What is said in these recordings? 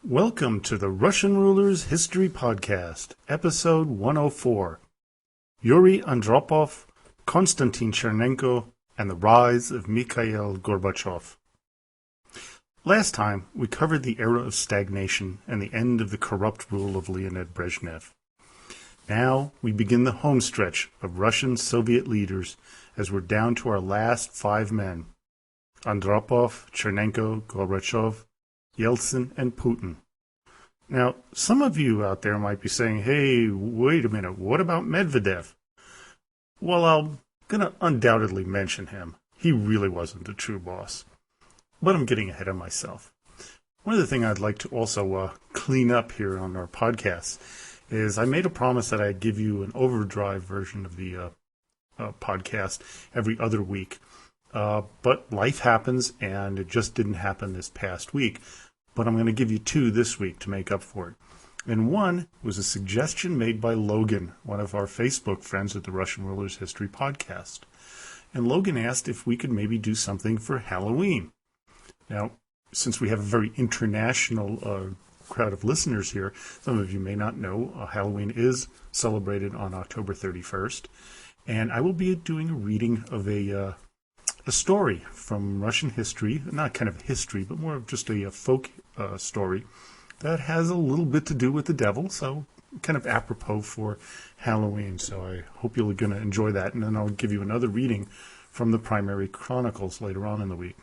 Welcome to the Russian Rulers History Podcast, Episode 104, Yuri Andropov, Konstantin Chenenko, and the Rise of Mikhail Gorbachev. Last time, we covered the era of stagnation and the end of the corrupt rule of Leonid Brezhnev. Now, we begin the home stretch of Russian Soviet leaders as we're down to our last 5 men, Andropov, Chenenko, Gorbachev, Yeltsin, and Putin. Now, some of you out there might be saying, hey, wait a minute, what about Medvedev? Well, I'm going to undoubtedly mention him. He really wasn't the true boss. But I'm getting ahead of myself. One other thing I'd like to also clean up here on our podcast is I made a promise that I'd give you an overdrive version of the podcast every other week. But life happens, and it just didn't happen this past week. But I'm going to give you 2 this week to make up for it. And one was a suggestion made by Logan, one of our Facebook friends at the Russian Rulers History Podcast. And Logan asked if we could maybe do something for Halloween. Now, since we have a very international crowd of listeners here, some of you may not know Halloween is celebrated on October 31st. And I will be doing a reading of a story from Russian history, not kind of history, but more of just a folk story that has a little bit to do with the devil, so kind of apropos for Halloween. So I hope you're going to enjoy that, and then I'll give you another reading from the primary chronicles later on in the week.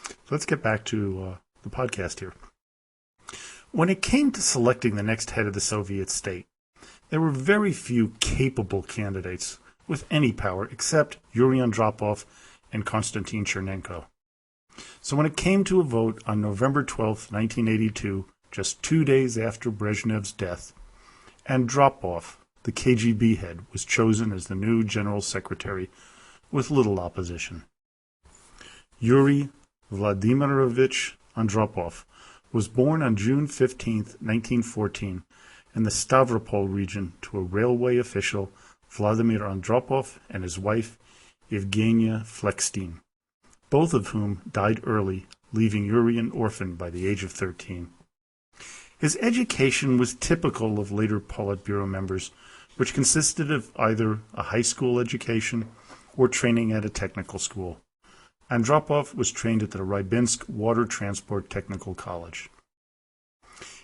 So let's get back to the podcast here. When it came to selecting the next head of the Soviet state, there were very few capable candidates with any power except Yuri Andropov and Konstantin Chenenko. So when it came to a vote on November 12, 1982, just 2 days after Brezhnev's death, Andropov, the KGB head, was chosen as the new general secretary with little opposition. Yuri Vladimirovich Andropov was born on June 15, 1914, in the Stavropol region to a railway official, Vladimir Andropov, and his wife, Evgenia Flexstein, both of whom died early, leaving Yuri an orphan by the age of 13. His education was typical of later Politburo members, which consisted of either a high school education or training at a technical school. Andropov was trained at the Rybinsk Water Transport Technical College.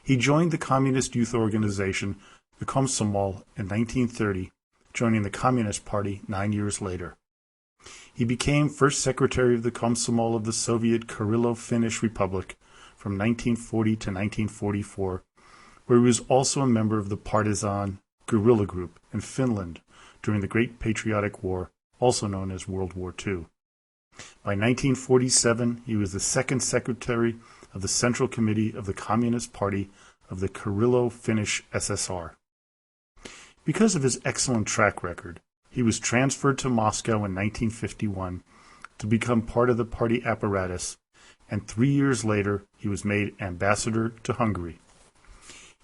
He joined the communist youth organization, the Komsomol, in 1930, joining the Communist Party 9 years later. He became first secretary of the Komsomol of the Soviet Kurylo-Finnish Republic from 1940 to 1944, where he was also a member of the partisan guerrilla group in Finland during the Great Patriotic War, also known as World War II. By 1947, he was the second secretary of the Central Committee of the Communist Party of the Kurylo-Finnish SSR. Because of his excellent track record, he was transferred to Moscow in 1951 to become part of the party apparatus, and 3 years later he was made ambassador to Hungary.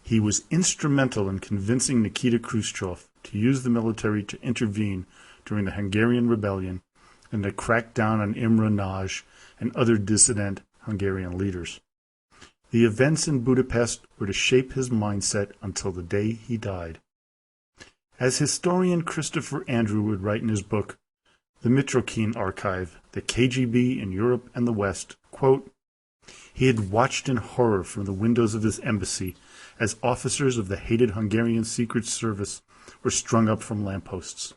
He was instrumental in convincing Nikita Khrushchev to use the military to intervene during the Hungarian Rebellion and to crack down on Imre Nagy and other dissident Hungarian leaders. The events in Budapest were to shape his mindset until the day he died. As historian Christopher Andrew would write in his book, The Mitrokhin Archive, the KGB in Europe and the West, quote, he had watched in horror from the windows of his embassy as officers of the hated Hungarian Secret Service were strung up from lampposts.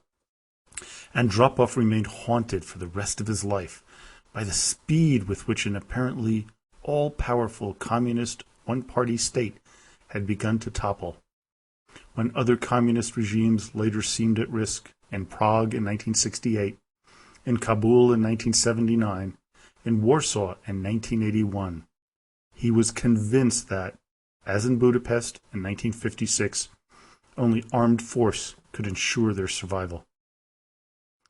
Andropov remained haunted for the rest of his life by the speed with which an apparently all-powerful communist one-party state had begun to topple. When other communist regimes later seemed at risk, in Prague in 1968, in Kabul in 1979, in Warsaw in 1981, he was convinced that, as in Budapest in 1956, only armed force could ensure their survival.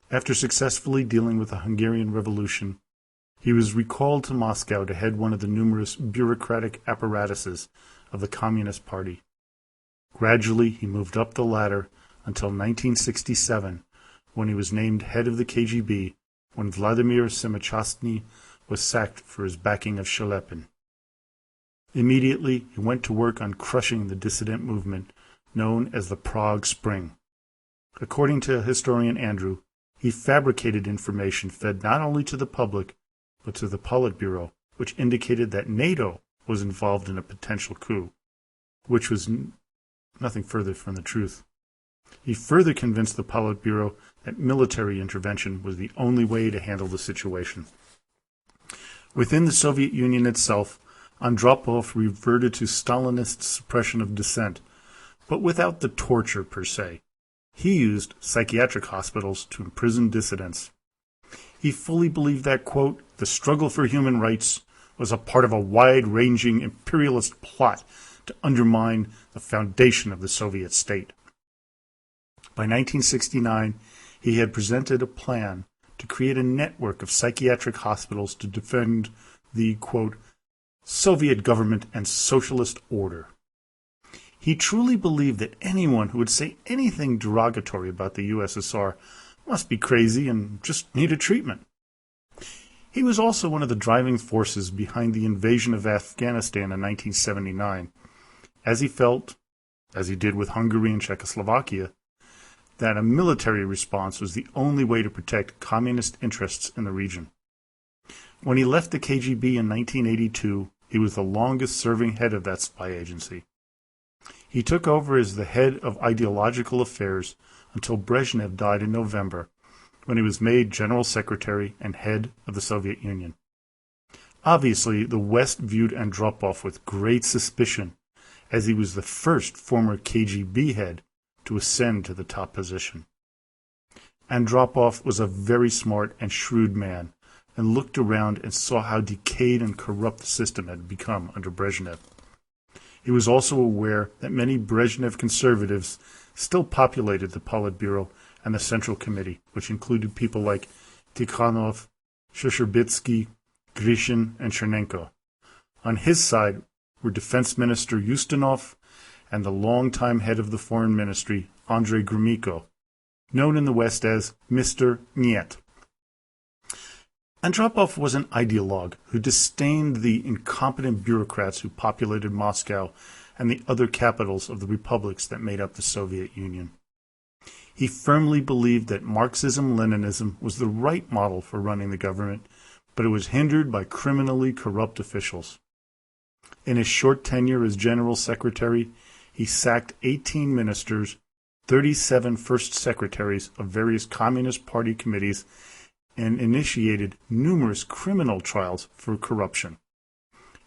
After successfully dealing with the Hungarian Revolution, he was recalled to Moscow to head one of the numerous bureaucratic apparatuses of the Communist Party. Gradually, he moved up the ladder until 1967, when he was named head of the KGB when Vladimir Semachastny was sacked for his backing of Shelepin. Immediately, he went to work on crushing the dissident movement known as the Prague Spring. According to historian Andrew, he fabricated information fed not only to the public, but to the Politburo, which indicated that NATO was involved in a potential coup, which was nothing further from the truth. He further convinced the Politburo that military intervention was the only way to handle the situation. Within the Soviet Union itself, Andropov reverted to Stalinist suppression of dissent, but without the torture per se. He used psychiatric hospitals to imprison dissidents. He fully believed that, quote, the struggle for human rights was a part of a wide-ranging imperialist plot to undermine the foundation of the Soviet state. By 1969, he had presented a plan to create a network of psychiatric hospitals to defend the, quote, Soviet government and socialist order. He truly believed that anyone who would say anything derogatory about the USSR must be crazy and just needed treatment. He was also one of the driving forces behind the invasion of Afghanistan in 1979, as he felt, as he did with Hungary and Czechoslovakia, that a military response was the only way to protect communist interests in the region. When he left the KGB in 1982, he was the longest-serving head of that spy agency. He took over as the head of ideological affairs until Brezhnev died in November, when he was made General Secretary and head of the Soviet Union. Obviously, the West viewed Andropov with great suspicion, as he was the first former KGB head to ascend to the top position. Andropov was a very smart and shrewd man, and looked around and saw how decayed and corrupt the system had become under Brezhnev. He was also aware that many Brezhnev conservatives still populated the Politburo and the Central Committee, which included people like Tikhonov, Shcherbitsky, Grishin, and Chenenko. On his side were Defense Minister Ustinov and the longtime head of the Foreign Ministry, Andrei Gromyko, known in the West as Mr. Niet. Andropov was an ideologue who disdained the incompetent bureaucrats who populated Moscow and the other capitals of the republics that made up the Soviet Union. He firmly believed that Marxism-Leninism was the right model for running the government, but it was hindered by criminally corrupt officials. In his short tenure as General Secretary, he sacked 18 ministers, 37 first secretaries of various Communist Party committees, and initiated numerous criminal trials for corruption.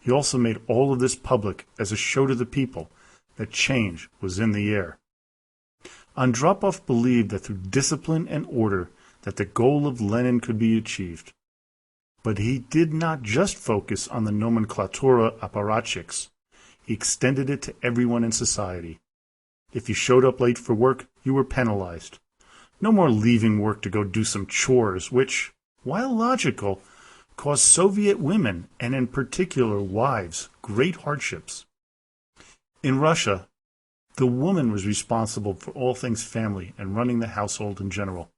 He also made all of this public as a show to the people that change was in the air. Andropov believed that through discipline and order that the goal of Lenin could be achieved. But he did not just focus on the nomenklatura apparatchiks. He extended it to everyone in society. If you showed up late for work, you were penalized. No more leaving work to go do some chores, which, while logical, caused Soviet women, and in particular wives, great hardships. In Russia, the woman was responsible for all things family and running the household in general.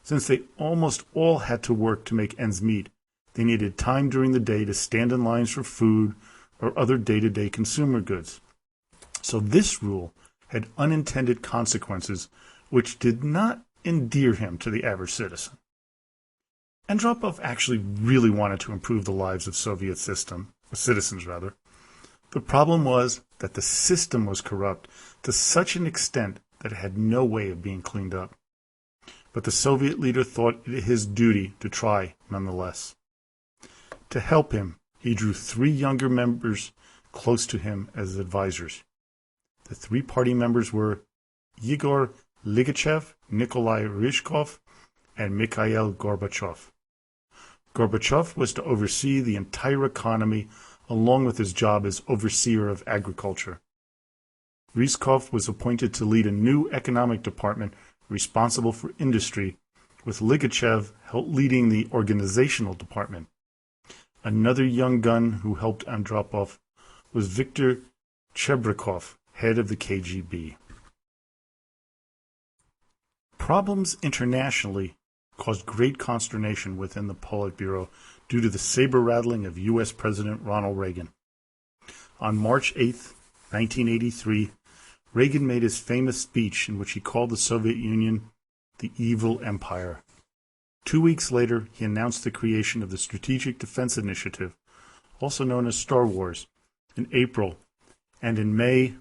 Since they almost all had to work to make ends meet, they needed time during the day to stand in lines for food or other day-to-day consumer goods. So this rule had unintended consequences which did not endear him to the average citizen. Andropov actually really wanted to improve the lives of Soviet citizens. The problem was that the system was corrupt to such an extent that it had no way of being cleaned up. But the Soviet leader thought it his duty to try nonetheless. To help him, he drew 3 younger members close to him as advisors. The 3 party members were Igor Ligachev, Nikolai Ryzhkov, and Mikhail Gorbachev. Gorbachev was to oversee the entire economy along with his job as overseer of agriculture. Ryzhkov was appointed to lead a new economic department responsible for industry, with Ligachev leading the organizational department. Another young gun who helped Andropov was Viktor Chebrikov, head of the KGB. Problems internationally caused great consternation within the Politburo due to the saber-rattling of U.S. President Ronald Reagan. On March 8, 1983, Reagan made his famous speech in which he called the Soviet Union the evil empire. 2 weeks later, he announced the creation of the Strategic Defense Initiative, also known as Star Wars, in April, and in May,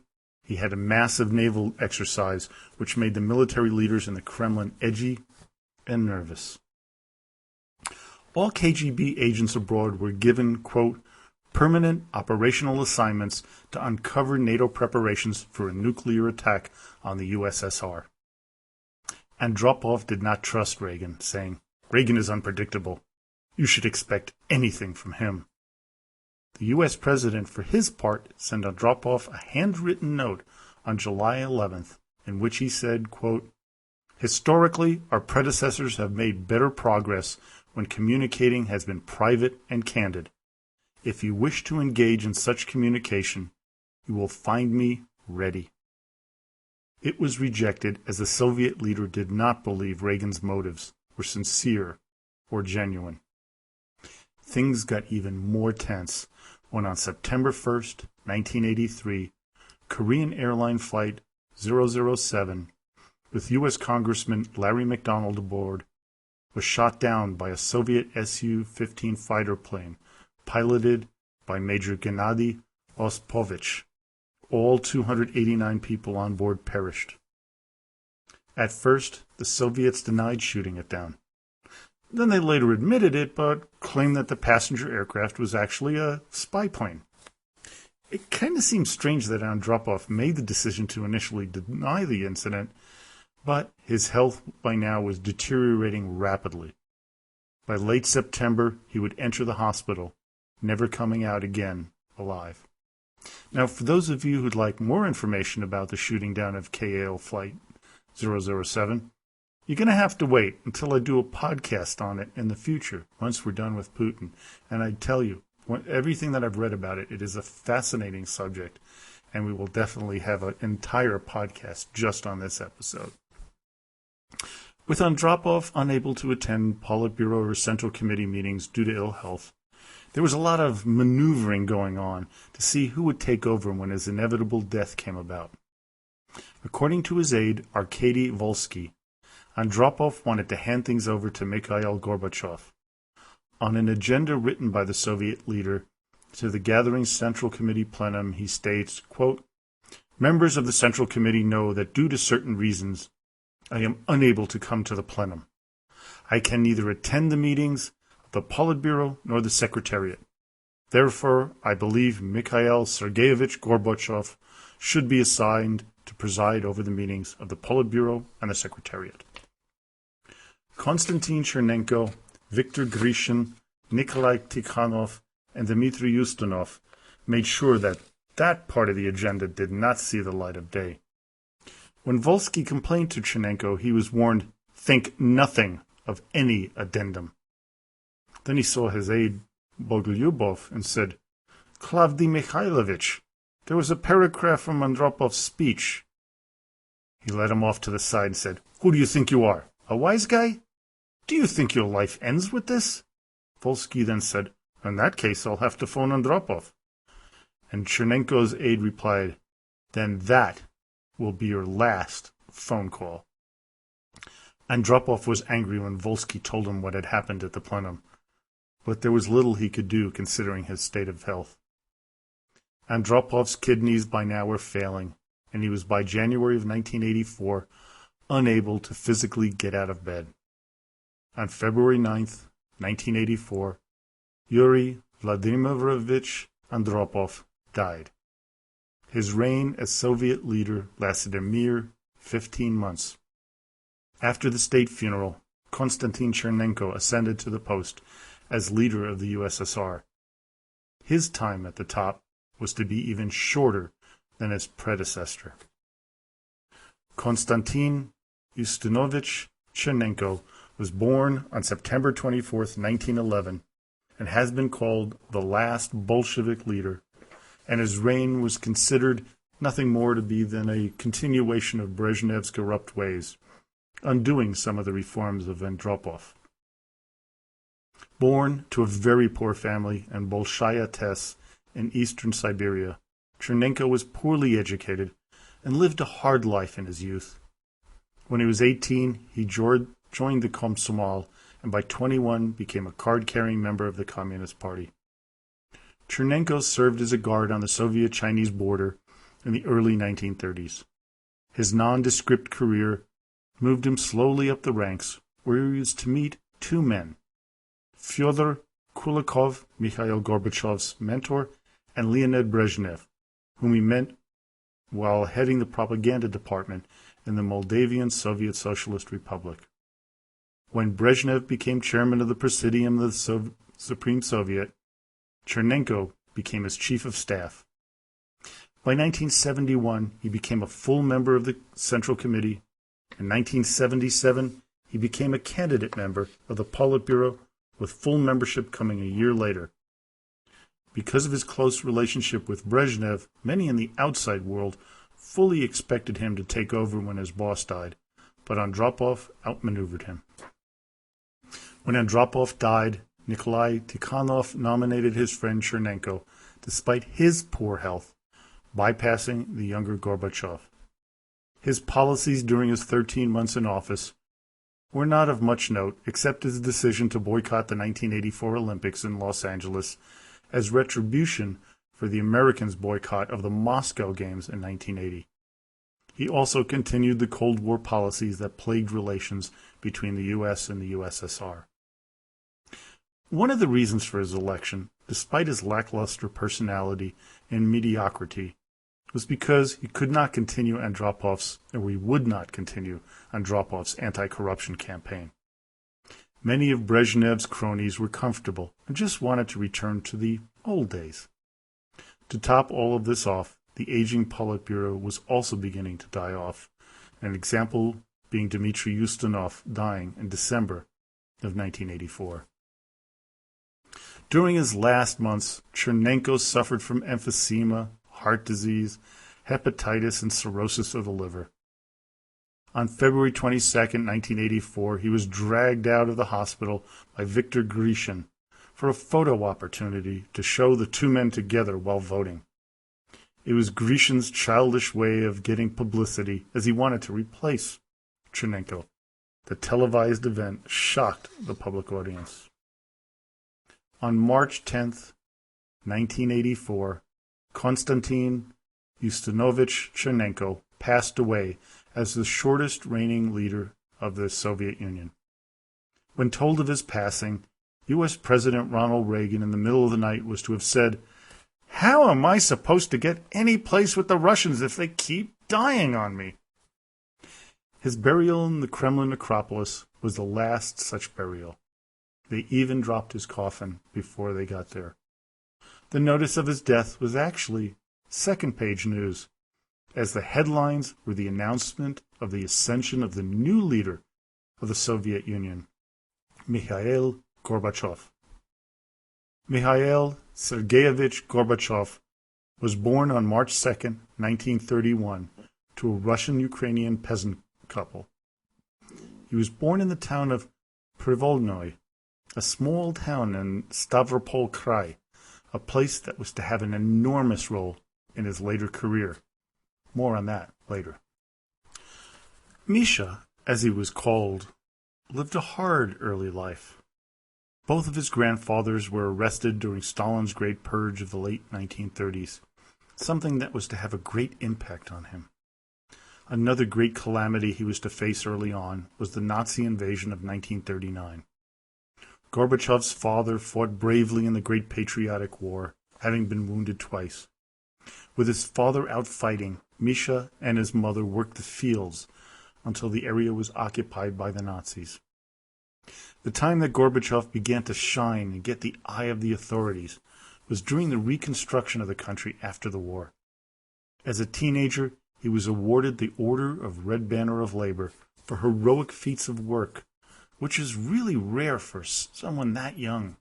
he had a massive naval exercise which made the military leaders in the Kremlin edgy and nervous. All KGB agents abroad were given, quote, permanent operational assignments to uncover NATO preparations for a nuclear attack on the USSR. Andropov did not trust Reagan, saying, Reagan is unpredictable. You should expect anything from him. The U.S. president, for his part, sent Andropov a handwritten note on July 11th, in which he said, quote, historically, our predecessors have made better progress when communicating has been private and candid. If you wish to engage in such communication, you will find me ready. It was rejected as the Soviet leader did not believe Reagan's motives were sincere or genuine. Things got even more tense when on September 1st, 1983, Korean airline flight 007 with U.S. Congressman Larry McDonald aboard was shot down by a Soviet Su-15 fighter plane piloted by Major Gennady Ospovich. All 289 people on board perished. At first, the Soviets denied shooting it down. Then they later admitted it, but claimed that the passenger aircraft was actually a spy plane. It kind of seems strange that Andropov made the decision to initially deny the incident, but his health by now was deteriorating rapidly. By late September, he would enter the hospital, never coming out again alive. Now, for those of you who'd like more information about the shooting down of KAL Flight 007, you're going to have to wait until I do a podcast on it in the future, once we're done with Putin. And I tell you, everything that I've read about it, it is a fascinating subject, and we will definitely have an entire podcast just on this episode. With Andropov unable to attend Politburo or Central Committee meetings due to ill health, there was a lot of maneuvering going on to see who would take over when his inevitable death came about. According to his aide, Arkady Volsky, Andropov wanted to hand things over to Mikhail Gorbachev. On an agenda written by the Soviet leader to the gathering Central Committee plenum, he states, quote, members of the Central Committee know that due to certain reasons, I am unable to come to the plenum. I can neither attend the meetings of the Politburo nor the Secretariat. Therefore, I believe Mikhail Sergeyevich Gorbachev should be assigned to preside over the meetings of the Politburo and the Secretariat. Konstantin Chenenko, Viktor Grishin, Nikolai Tikhanov, and Dmitry Ustinov made sure that that part of the agenda did not see the light of day. When Volsky complained to Chenenko, he was warned, think nothing of any addendum. Then he saw his aide, Bogolyubov, and said, Klavdy Mikhailovich, there was a paragraph from Andropov's speech. He led him off to the side and said, who do you think you are, a wise guy? Do you think your life ends with this? Volsky then said, in that case, I'll have to phone Andropov. And Chernenko's aide replied, then that will be your last phone call. Andropov was angry when Volsky told him what had happened at the plenum, but there was little he could do considering his state of health. Andropov's kidneys by now were failing, and he was by January of 1984 unable to physically get out of bed. On February 9th, 1984, Yuri Vladimirovich Andropov died. His reign as Soviet leader lasted a mere 15 months. After the state funeral, Konstantin Chenenko ascended to the post as leader of the USSR. His time at the top was to be even shorter than his predecessor. Konstantin Ustinovich Chenenko was born on September 24, 1911, and has been called the last Bolshevik leader, and his reign was considered nothing more to be than a continuation of Brezhnev's corrupt ways, undoing some of the reforms of Andropov. Born to a very poor family in Bolshaya Tess in eastern Siberia, Chenenko was poorly educated and lived a hard life in his youth. When he was 18, he joined the Komsomol and by 21 became a card-carrying member of the Communist Party. Chenenko served as a guard on the Soviet-Chinese border in the early 1930s. His nondescript career moved him slowly up the ranks, where he was to meet two men, Fyodor Kulikov, Mikhail Gorbachev's mentor, and Leonid Brezhnev, whom he met while heading the propaganda department in the Moldavian Soviet Socialist Republic. When Brezhnev became chairman of the Presidium of the Supreme Soviet, Chenenko became his chief of staff. By 1971, he became a full member of the Central Committee. In 1977, he became a candidate member of the Politburo, with full membership coming a year later. Because of his close relationship with Brezhnev, many in the outside world fully expected him to take over when his boss died, but Andropov outmaneuvered him. When Andropov died, Nikolai Tikhonov nominated his friend Chenenko, despite his poor health, bypassing the younger Gorbachev. His policies during his 13 months in office were not of much note, except his decision to boycott the 1984 Olympics in Los Angeles as retribution for the Americans' boycott of the Moscow Games in 1980. He also continued the Cold War policies that plagued relations between the U.S. and the USSR. One of the reasons for his election, despite his lackluster personality and mediocrity, was because he could not continue would not continue Andropov's anti-corruption campaign. Many of Brezhnev's cronies were comfortable and just wanted to return to the old days. To top all of this off, the aging Politburo was also beginning to die off, an example being Dmitry Ustinov dying in December of 1984. During his last months, Chenenko suffered from emphysema, heart disease, hepatitis, and cirrhosis of the liver. On February 22, 1984, he was dragged out of the hospital by Viktor Grishin for a photo opportunity to show the two men together while voting. It was Grishin's childish way of getting publicity, as he wanted to replace Chenenko. The televised event shocked the public audience. On March 10, 1984, Konstantin Yustinovich Chenenko passed away as the shortest reigning leader of the Soviet Union. When told of his passing, U.S. President Ronald Reagan in the middle of the night was to have said, "How am I supposed to get any place with the Russians if they keep dying on me?" His burial in the Kremlin necropolis was the last such burial. They even dropped his coffin before they got there. The notice of his death was actually second-page news, as the headlines were the announcement of the ascension of the new leader of the Soviet Union, Mikhail Gorbachev. Mikhail Sergeyevich Gorbachev was born on March 2, 1931, to a Russian-Ukrainian peasant couple. He was born in the town of Privolnoy, a small town in Stavropol Krai, a place that was to have an enormous role in his later career. More on that later. Misha, as he was called, lived a hard early life. Both of his grandfathers were arrested during Stalin's Great Purge of the late 1930s, something that was to have a great impact on him. Another great calamity he was to face early on was the Nazi invasion of 1939. Gorbachev's father fought bravely in the Great Patriotic War, having been wounded twice. With his father out fighting, Misha and his mother worked the fields until the area was occupied by the Nazis. The time that Gorbachev began to shine and get the eye of the authorities was during the reconstruction of the country after the war. As a teenager, he was awarded the Order of Red Banner of Labor for heroic feats of work, which is really rare for someone that young.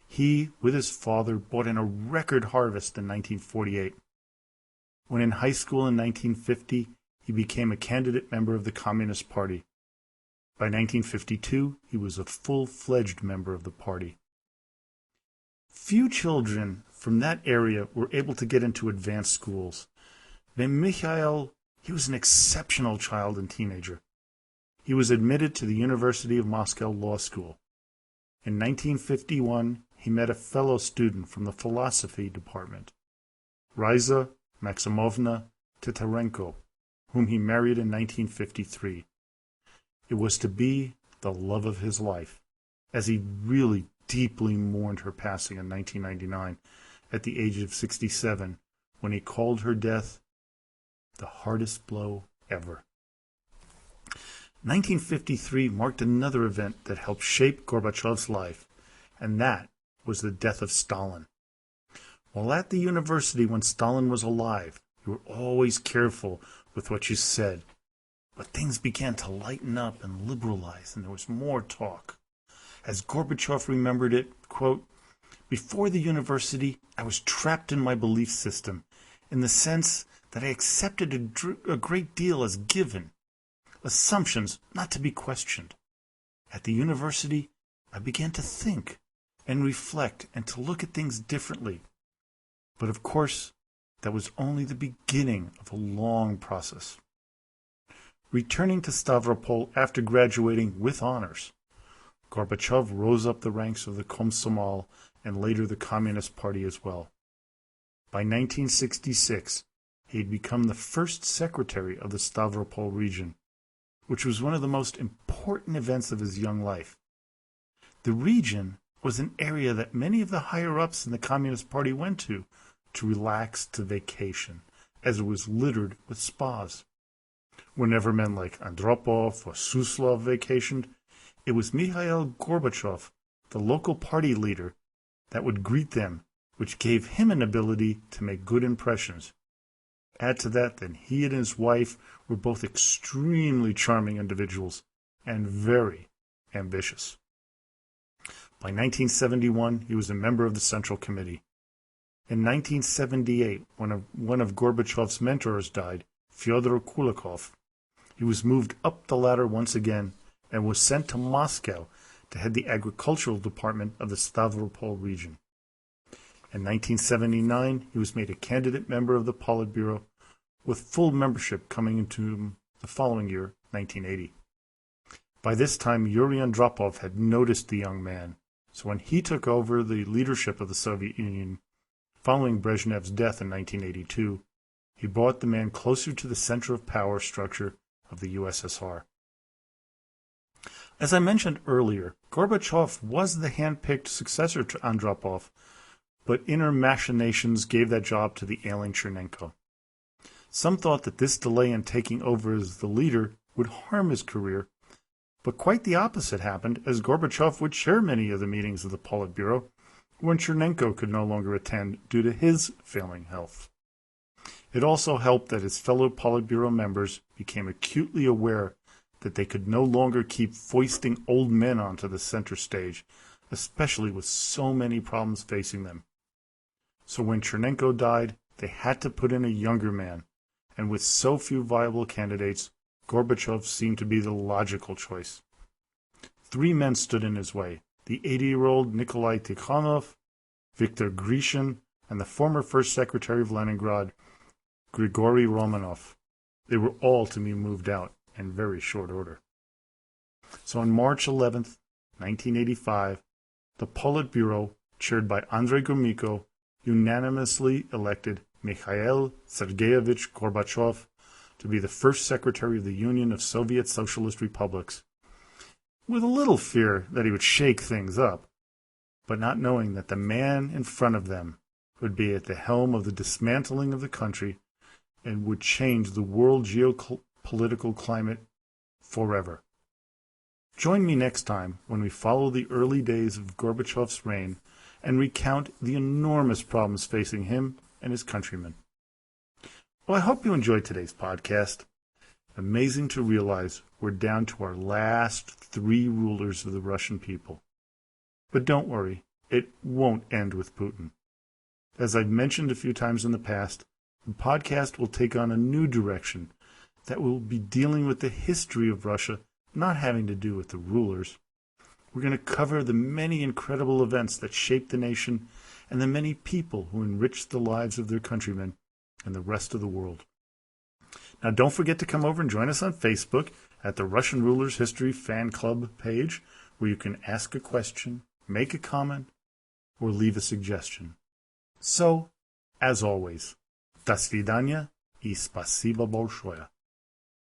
He, with his father, brought in a record harvest in 1948. When in high school in 1950, he became a candidate member of the Communist Party. By 1952, he was a full-fledged member of the party. Few children from that area were able to get into advanced schools. Named Mikhail, he was an exceptional child and teenager. He was admitted to the University of Moscow Law School. In 1951, he met a fellow student from the philosophy department, Riza Maximovna Titarenko, whom he married in 1953. It was to be the love of his life, as he really deeply mourned her passing in 1999 at the age of 67, when he called her death the hardest blow ever. 1953 marked another event that helped shape Gorbachev's life, and that was the death of Stalin. While at the university when Stalin was alive, you were always careful with what you said. But things began to lighten up and liberalize, and there was more talk. As Gorbachev remembered it, quote, "Before the university, I was trapped in my belief system, in the sense that I accepted a great deal as given, assumptions not to be questioned. At the university, I began to think and reflect and to look at things differently. But of course, that was only the beginning of a long process." Returning to Stavropol after graduating with honors, Gorbachev rose up the ranks of the Komsomol and later the Communist Party as well. By 1966, he had become the first secretary of the Stavropol region, which was one of the most important events of his young life. The region was an area that many of the higher-ups in the Communist Party went to relax, to vacation, as it was littered with spas. Whenever men like Andropov or Suslov vacationed, it was Mikhail Gorbachev, the local party leader, that would greet them, which gave him an ability to make good impressions. Add to that he and his wife were both extremely charming individuals and very ambitious. By 1971, he was a member of the Central Committee. In 1978, when one of Gorbachev's mentors died, Fyodor Kulakov, he was moved up the ladder once again and was sent to Moscow to head the agricultural department of the Stavropol region. In 1979, he was made a candidate member of the Politburo, with full membership coming into the following year, 1980. By this time, Yuri Andropov had noticed the young man, so when he took over the leadership of the Soviet Union following Brezhnev's death in 1982, he brought the man closer to the center of power structure of the USSR. As I mentioned earlier, Gorbachev was the hand-picked successor to Andropov, but inner machinations gave that job to the ailing Chenenko. Some thought that this delay in taking over as the leader would harm his career, but quite the opposite happened, as Gorbachev would chair many of the meetings of the Politburo when Chenenko could no longer attend due to his failing health. It also helped that his fellow Politburo members became acutely aware that they could no longer keep foisting old men onto the center stage, especially with so many problems facing them. So when Chenenko died, they had to put in a younger man, and with so few viable candidates, Gorbachev seemed to be the logical choice. 3 men stood in his way: the 80-year-old Nikolai Tikhonov, Viktor Grishin, and the former first secretary of Leningrad, Grigory Romanov. They were all to be moved out in very short order. So on March 11th, 1985, the Politburo, chaired by Andrei Gromyko, unanimously elected Mikhail Sergeyevich Gorbachev to be the first secretary of the Union of Soviet Socialist Republics, with a little fear that he would shake things up, but not knowing that the man in front of them would be at the helm of the dismantling of the country and would change the world geopolitical climate forever. Join me next time when we follow the early days of Gorbachev's reign and recount the enormous problems facing him and his countrymen. Well, I hope you enjoyed today's podcast. Amazing to realize we're down to our last 3 rulers of the Russian people. But don't worry, it won't end with Putin. As I've mentioned a few times in the past, the podcast will take on a new direction that will be dealing with the history of Russia, not having to do with the rulers. We're going to cover the many incredible events that shaped the nation and the many people who enriched the lives of their countrymen and the rest of the world. Now, don't forget to come over and join us on Facebook at the Russian Rulers History Fan Club page, where you can ask a question, make a comment, or leave a suggestion. So, as always, до свидания и спасибо большое.